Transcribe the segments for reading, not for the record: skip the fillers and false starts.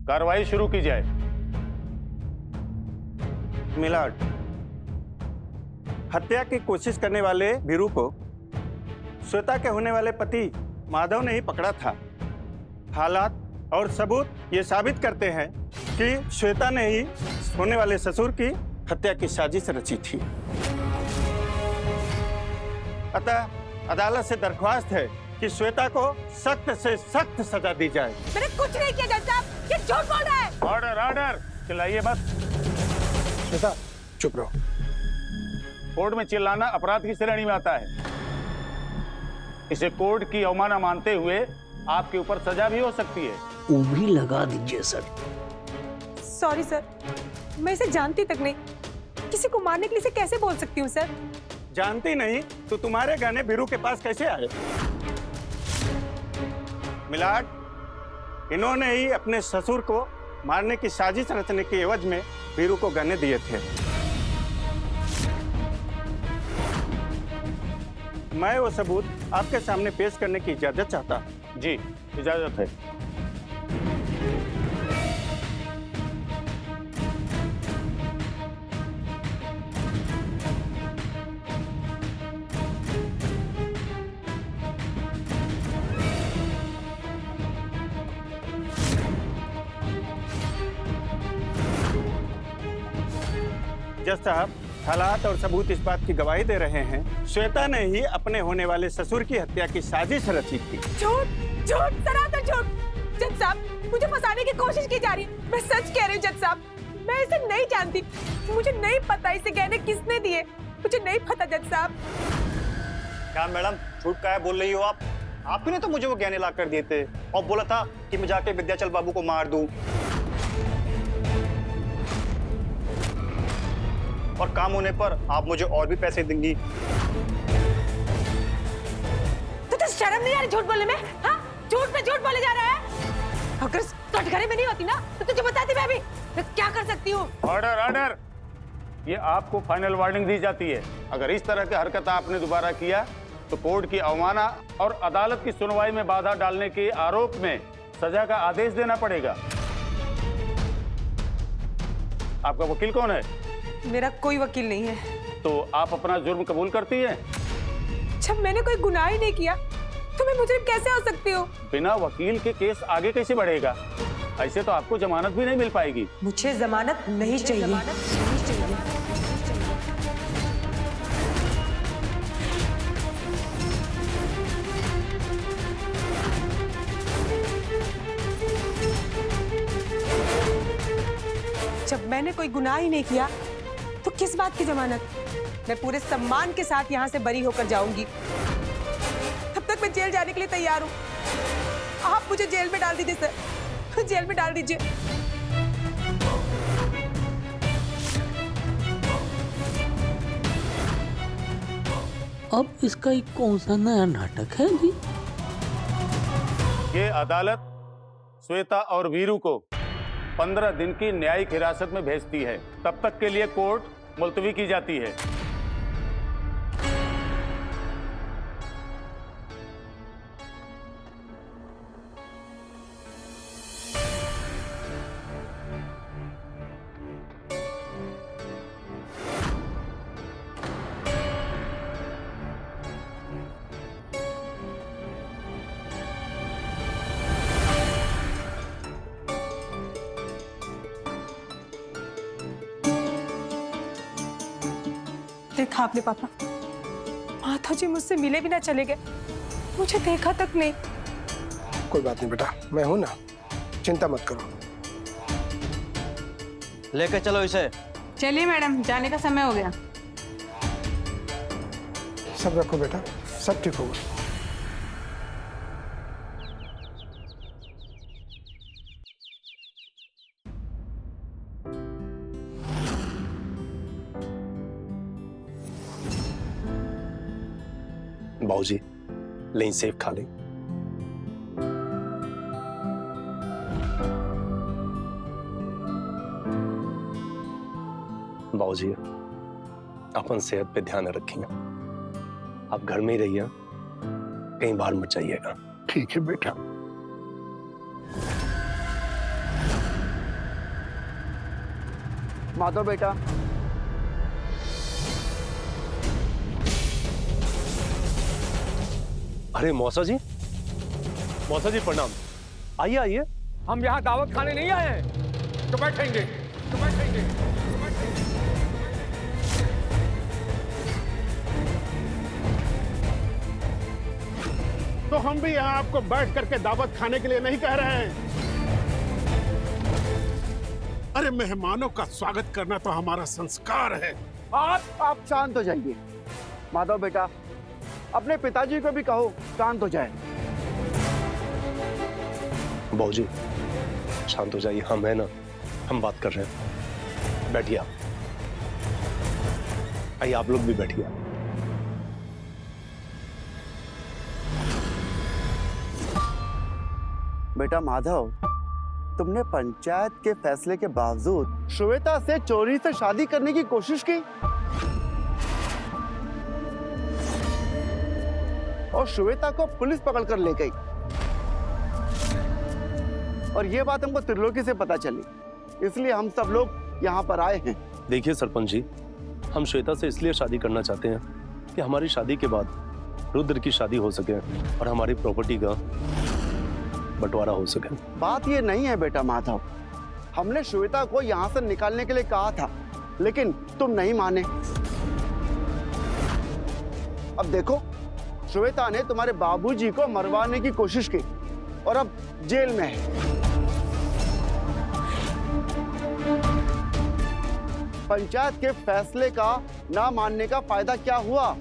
कार्रवाई शुरू की जाए। मिलाड, हत्या की कोशिश करने वाले वीरू को श्वेता के होने वाले पति माधव ने ही पकड़ा था। हालात और सबूत ये साबित करते हैं कि श्वेता ने ही होने वाले ससुर की हत्या की साजिश रची थी। अतः अदालत से दरख्वास्त है कि श्वेता को सख्त से सख्त सजा दी जाए। मैंने कुछ नहीं किया जज साहब, ये झूठ बोल रहा है। ऑर्डर ऑर्डर, चिल्लाइए मत। श्वेता चुप रहो। कोर्ट में चिल्लाना अपराध की श्रेणी में आता है। इसे कोर्ट की अवमानना मानते हुए आपके ऊपर सजा भी हो सकती है। वो भी लगा दीजिए सर। सॉरी सर, मैं इसे जानती तक नहीं। किसी को मारने के लिए इसे कैसे बोल सकती हूँ सर? जानती नहीं तो तुम्हारे गाने वीरू के पास कैसे आए? मिलाड, इन्होंने ही अपने ससुर को मारने की साजिश रचने के एवज में वीरू को गहने दिए थे। मैं वो सबूत आपके सामने पेश करने की इजाजत चाहता हूं। जी, इजाजत है। जज साहब, हालात और सबूत इस बात की गवाही दे रहे हैं श्वेता ने ही अपने होने वाले ससुर की हत्या की साजिश रची थी। झूठ, झूठ, सरासर झूठ। जज साहब, मुझे फंसाने की कोशिश की जा रही है। मैं सच कह रही हूँ जज साहब, मैं इसे नहीं जानती। मुझे नहीं पता इसे गहने किसने दिए, मुझे नहीं पता जज साहब। क्या मैडम झूठ काहे बोल रही हो आप? आप ही ने तो मुझे वो गहने ला कर दिए थे और बोला था कि मैं जाके विद्याचल बाबू को मार दूं और काम होने पर आप मुझे और भी पैसे देंगी। तुझे शर्म नहीं आ रही झूठ बोलने में? हाँ, झूठ पे झूठ बोले जा रहा है। अगर कटघरे में नहीं होती ना तो तुझे बताती मैं अभी मैं क्या कर सकती हूँ। ऑर्डर ऑर्डर, ये आपको फाइनल वार्निंग दी जाती है। अगर इस तरह की हरकत आपने दोबारा किया तो कोर्ट की अवमानना और अदालत की सुनवाई में बाधा डालने के आरोप में सजा का आदेश देना पड़ेगा। आपका वकील कौन है? मेरा कोई वकील नहीं है। तो आप अपना जुर्म कबूल करती हैं? जब मैंने कोई गुनाह ही नहीं किया तो मैं मुजरिम कैसे हो सकती हूँ? बिना वकील के केस आगे कैसे बढ़ेगा? ऐसे तो आपको जमानत भी नहीं मिल पाएगी। मुझे जमानत नहीं चाहिए। जब मैंने कोई गुनाह ही नहीं किया तो किस बात की जमानत? मैं पूरे सम्मान के साथ यहाँ से बरी होकर जाऊंगी। तब तक मैं जेल जाने के लिए तैयार हूँ। आप मुझे जेल में डाल दीजिए सर, जेल में डाल दीजिए। अब इसका एक कौन सा नया नाटक है जी? ये अदालत श्वेता और वीरू को 15 दिन की न्यायिक हिरासत में भेजती है। तब तक के लिए कोर्ट मुलतवी की जाती है। देखा आपने पापा, माता जी मुझसे मिले भी ना चले गए, मुझे देखा तक नहीं। कोई बात नहीं बेटा, मैं हूं ना, चिंता मत करो। लेकर चलो इसे। चलिए मैडम, जाने का समय हो गया। सब रखो बेटा, सब ठीक होगा। बाबूजी, लें सेब खा लें। बाबूजी, अपन सेहत पे ध्यान रखिएगा। आप घर में ही रहिए, कहीं बाहर मत जाइएगा। ठीक है बेटा। माधव बेटा, अरे मौसा जी प्रणाम। आइए आइए। हम यहाँ दावत खाने नहीं आए हैं। तो बैठेंगे, तो बैठेंगे, तो बैठेंगे। तो हम भी यहाँ आपको बैठ करके दावत खाने के लिए नहीं कह रहे हैं। अरे मेहमानों का स्वागत करना तो हमारा संस्कार है। आप शांत हो जाइए। माधव बेटा, अपने पिताजी को भी कहो शांत हो जाए। बाबूजी शांत हो जाइए, हम है ना, हम बात कर रहे हैं। बैठिए आप। आइए आप लोग भी बैठिए। बेटा माधव, तुमने पंचायत के फैसले के बावजूद श्वेता से चोरी से शादी करने की कोशिश की और श्वेता को पुलिस पकड़कर ले गई, और ये बात हमको त्रिलोकी से पता चली, इसलिए हम सब लोग यहाँ पर आए हैं। देखिए सरपंच जी, हम श्वेता से इसलिए शादी करना चाहते हैं कि हमारी शादी के बाद रुद्र की शादी हो सके और हमारी प्रॉपर्टी का बंटवारा हो सके। बात ये नहीं है बेटा माधव, हमने श्वेता को यहाँ से निकालने के लिए कहा था, लेकिन तुम नहीं माने। अब देखो, श्वेता ने तुम्हारे बाबूजी को मरवाने की कोशिश की और अब जेल में है। पंचायत के फैसले का ना मानने का फायदा क्या हुआ?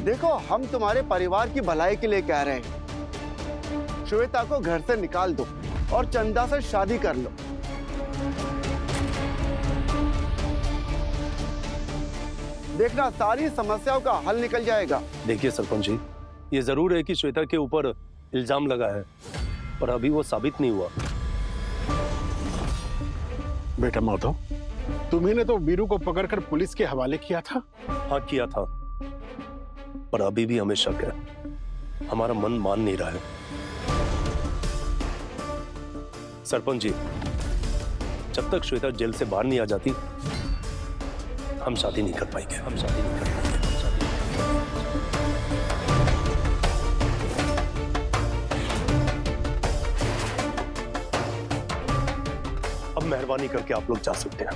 देखो, हम तुम्हारे परिवार की भलाई के लिए कह रहे हैं, श्वेता को घर से निकाल दो और चंदा से शादी कर लो। देखना, सारी समस्याओं का हल निकल जाएगा। देखिए सरपंच जी, ये जरूर है कि श्वेता के ऊपर इल्जाम लगा है, पर अभी वो साबित नहीं हुआ। बेटा माधव, तुम्ही ने तो वीरू को पकड़कर पुलिस के हवाले किया था। हाँ किया था, पर अभी भी हमें शक है, हमारा मन मान नहीं रहा है। सरपंच जी, जब तक श्वेता जेल से बाहर नहीं आ जाती, हम शादी नहीं कर पाएंगे। हम शादी नहीं कर पाएंगे। हम शादी नहीं कर पाएंगे। अब मेहरबानी करके आप लोग जा सकते हैं।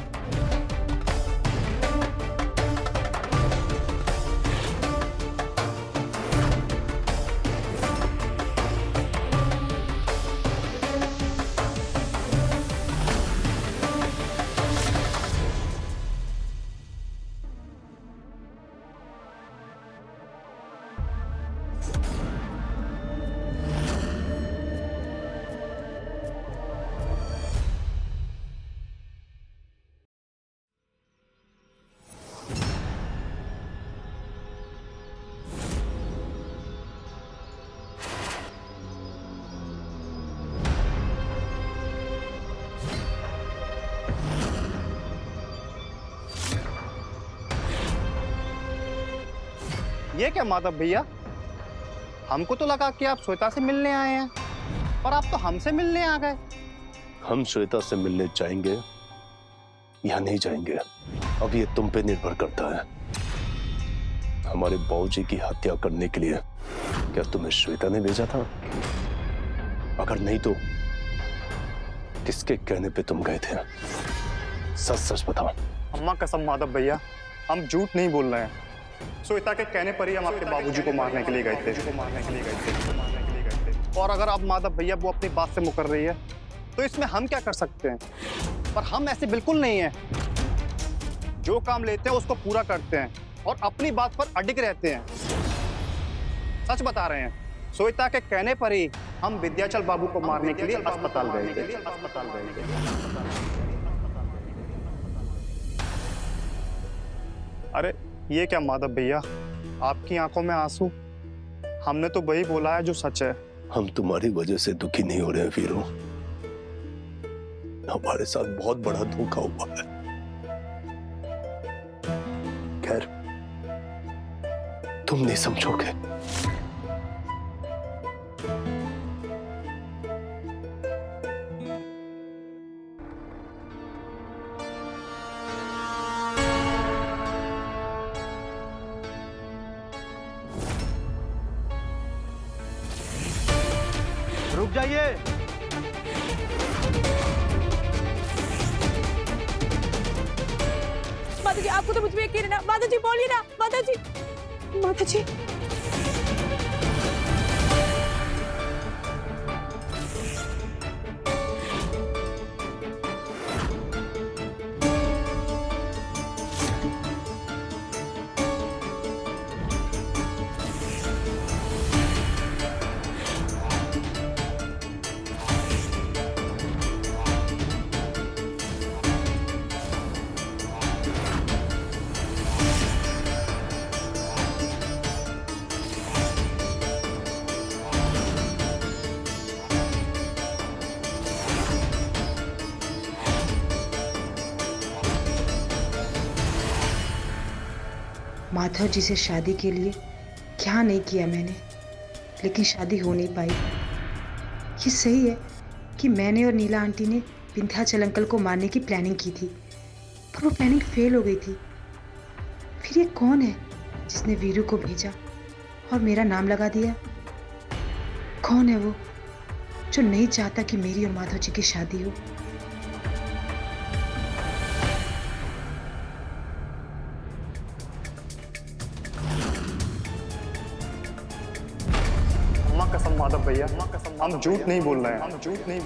ये क्या माधव भैया, हमको तो लगा कि आप श्वेता से मिलने आए हैं, पर आप तो हमसे मिलने आ गए। हम श्वेता से मिलने जाएंगे या नहीं जाएंगे, अब ये तुम पे निर्भर करता है। हमारे बाबूजी की हत्या करने के लिए क्या तुम्हें श्वेता ने भेजा था? अगर नहीं तो किसके कहने पे तुम गए थे? सच सच बताओ। अम्मा कसम माधव भैया, हम झूठ नहीं बोल रहे हैं। श्वेता के कहने पर ही हम आपके बाबूजी को मारने के लिए गए थे। और अगर अब माधव भैया वो अपनी बात से मुकर रही है, तो इसमें हम क्या कर सकते हैं? पर हम ऐसे बिल्कुल नहीं हैं। जो काम लेते हैं उसको पूरा करते हैं और अपनी बात पर अडिग रहते हैं। सच बता रहे हैं, श्वेता के कहने पर ही हम विद्याचल बाबू को मारने के लिए अस्पताल गए थे। अरे ये क्या माधव भैया, आपकी आंखों में आंसू? हमने तो वही बोला है जो सच है। हम तुम्हारी वजह से दुखी नहीं हो रहे हैं वीरू, हमारे साथ बहुत बड़ा धोखा हुआ है। खैर, तुम नहीं समझोगे। जाइए। माता जी, आपको तो मुझ में यकीन है ना? माता जी बोलिए ना, माता जी। माता जी, माधव जी से शादी के लिए क्या नहीं किया मैंने, लेकिन शादी हो नहीं पाई। ये सही है कि मैंने और नीला आंटी ने विंध्याचल अंकल को मारने की प्लानिंग की थी, पर वो प्लानिंग फेल हो गई थी। फिर ये कौन है जिसने वीरू को भेजा और मेरा नाम लगा दिया? कौन है वो जो नहीं चाहता कि मेरी और माधव जी की शादी हो? कसम माधव भैया, हम झूठ नहीं बोल रहे हैं।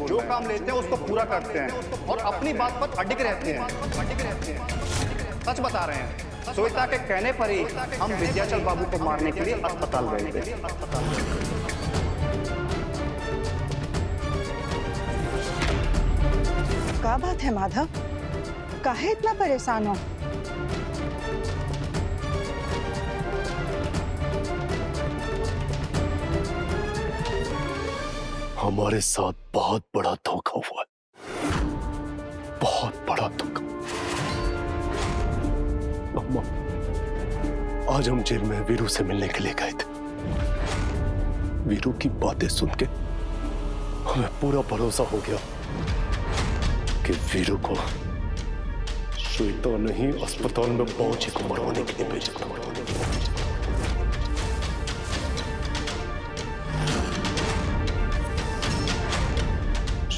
जो काम लेते हैं उसको पूरा करते हैं और अपनी बात पर अडिग रहते हैं। सच बता रहे हैं, श्वेता के कहने पर ही हम विंध्याचल बाबू को मारने के लिए अस्पताल गए थे। क्या बात है माधव, काहे इतना परेशान हो? हमारे साथ बहुत बड़ा धोखा हुआ है, बहुत बड़ा धोखा। अम्मा, आज हम जेल में वीरू से मिलने के लिए गए थे। वीरू की बातें सुन के हमें पूरा भरोसा हो गया कि वीरू को श्वेता नहीं अस्पताल में बाबूजी को मरवाने के लिए भेजा।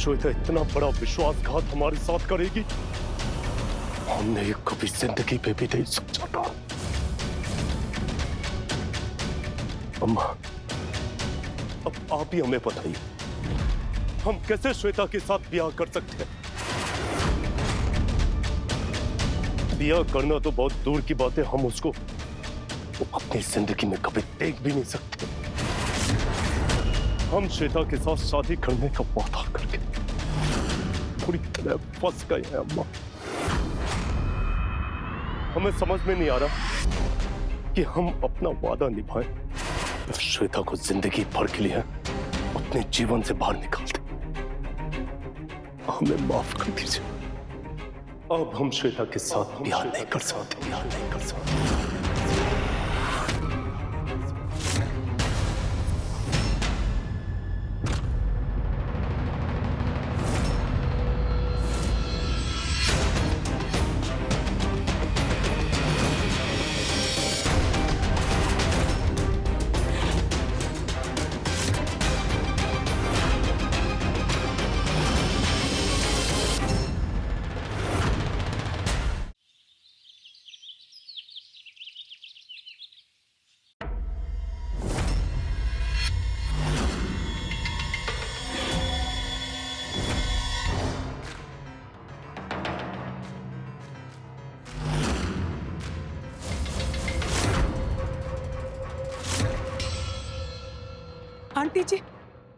श्वेता इतना बड़ा विश्वासघात हमारे साथ करेगी, हमने ये कभी जिंदगी पे भी नहीं सोचा था। अम्मा, अब आप ही हमें बताइए, हम कैसे श्वेता के साथ ब्याह कर सकते हैं? ब्याह करना तो बहुत दूर की बात है, हम उसको अपनी जिंदगी में कभी देख भी नहीं सकते। हम श्वेता के साथ शादी करने का वादा करके पूरी तरह फंस गए हैं अम्मा। हमें समझ में नहीं आ रहा कि हम अपना वादा निभाएं या श्वेता को जिंदगी भर के लिए अपने जीवन से बाहर निकाल दें। हमें माफ कर दीजिए, अब हम श्वेता के साथ ब्याह नहीं कर सकते, ब्याह नहीं कर सकते।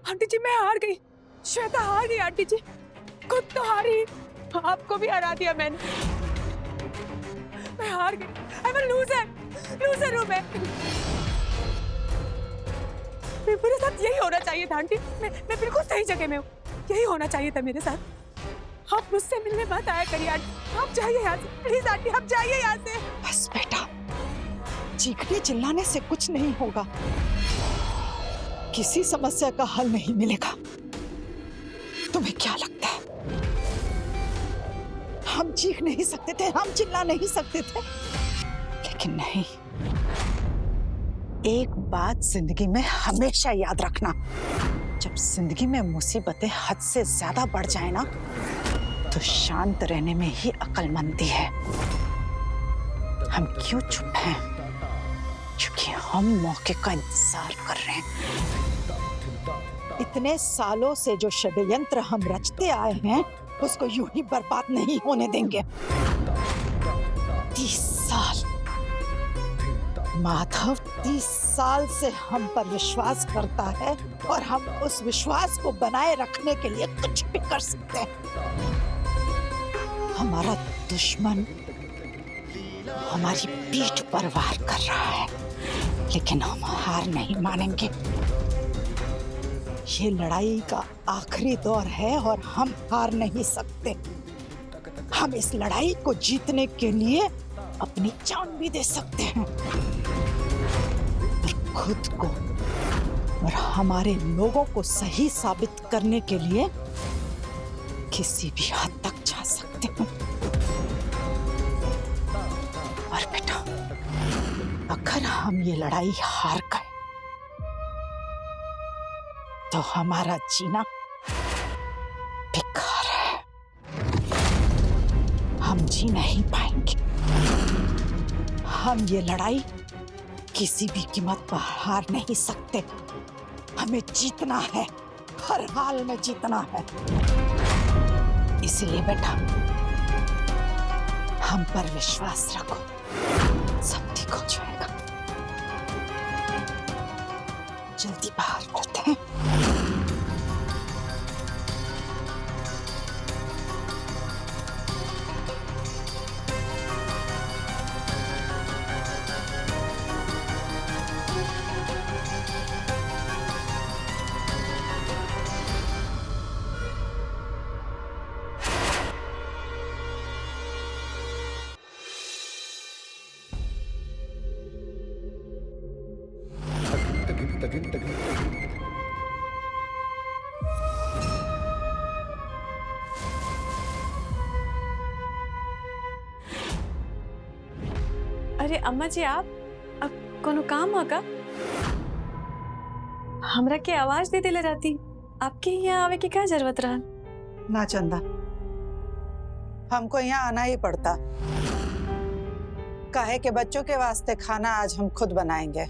आंटी जी मैं हार गई, श्वेता हार गई। आंटी जी खुद तो हारी, आपको भी हरा दिया मैंने। मैं हार गई, आई एम लूजर हूँ मैं। मेरे साथ यही होना चाहिए था आंटी, मैं बिल्कुल सही जगह में हूँ, यही होना चाहिए था मेरे साथ। आप मुझसे मिलने मत आया करिए आंटी, आप जाइए यहाँ से प्लीज आंटी, आप जाइए यहाँ से। बस बेटा, चीखने चिल्लाने से कुछ नहीं होगा, किसी समस्या का हल नहीं मिलेगा। तुम्हें क्या लगता है हम चीख नहीं सकते थे, हम चिल्ला नहीं सकते थे? लेकिन नहीं, एक बात जिंदगी में हमेशा याद रखना, जब जिंदगी में मुसीबतें हद से ज्यादा बढ़ जाए ना, तो शांत रहने में ही अक्लमंदी है। हम क्यों चुप हैं? क्योंकि हम मौके का इंतजार कर रहे हैं। इतने सालों से जो षड्यंत्र हम रचते आए हैं, उसको यूं ही बर्बाद नहीं होने देंगे। 30 साल माधव 30 साल से हम पर विश्वास करता है और हम उस विश्वास को बनाए रखने के लिए कुछ भी कर सकते हैं। हमारा दुश्मन हमारी पीठ पर वार कर रहा है, लेकिन हम हार नहीं मानेंगे। ये लड़ाई का आखिरी दौर है और हम हार नहीं सकते। हम इस लड़ाई को जीतने के लिए अपनी जान भी दे सकते हैं। और खुद को और हमारे लोगों को सही साबित करने के लिए किसी भी हद तक जा सकते हैं। और बेटा, अगर हम ये लड़ाई हार गए तो हमारा जीना बेकार है। हम जी नहीं पाएंगे। हम ये लड़ाई किसी भी कीमत पर हार नहीं सकते। हमें जीतना है, हर हाल में जीतना है। इसलिए बेटा, हम पर विश्वास रखो, सब ठीक हो जाएगा। जल्दी बाहर करते हैं। अरे अम्मा जी, आप अब कोनो काम होगा? हमरा के आवाज दे दिले रहती, आपके यहाँ आवे की क्या जरूरत रहा? ना चंदा, हमको यहाँ आना ही पड़ता। काहे के बच्चों के वास्ते खाना आज हम खुद बनाएंगे।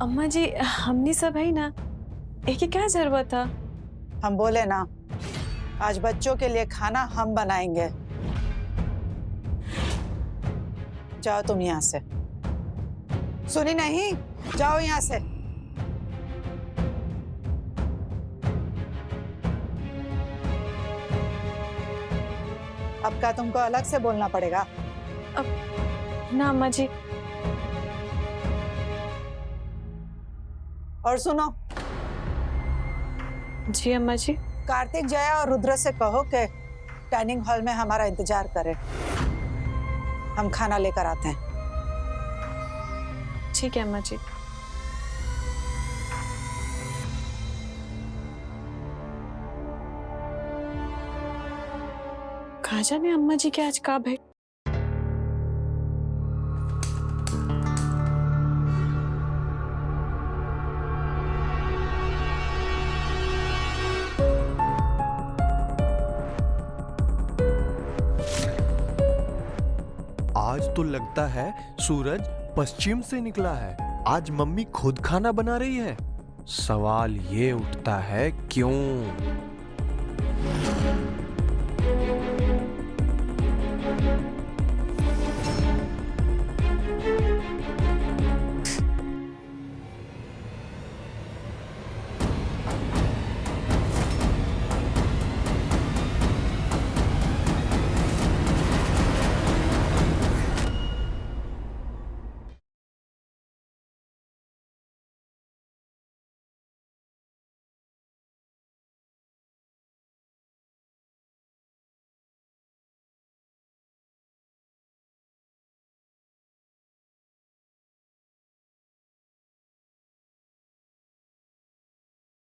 अम्मा जी, हमनी सब है ना, एक क्या जरूरत था? हम बोले ना, आज बच्चों के लिए खाना हम बनाएंगे। जाओ तुम यहाँ से। सुनी नहीं? जाओ यहाँ से। अब क्या तुमको अलग से बोलना पड़ेगा? अब ना अम्मा जी। और सुनो। जी अम्मा जी। कार्तिक, जया और रुद्र से कहो कि डाइनिंग हॉल में हमारा इंतजार करे। हम खाना लेकर आते हैं। ठीक है अम्मा जी। कहा जाने अम्मा जी के आज का भेंट। आज तो लगता है सूरज पश्चिम से निकला है। आज मम्मी खुद खाना बना रही है। सवाल ये उठता है क्यों?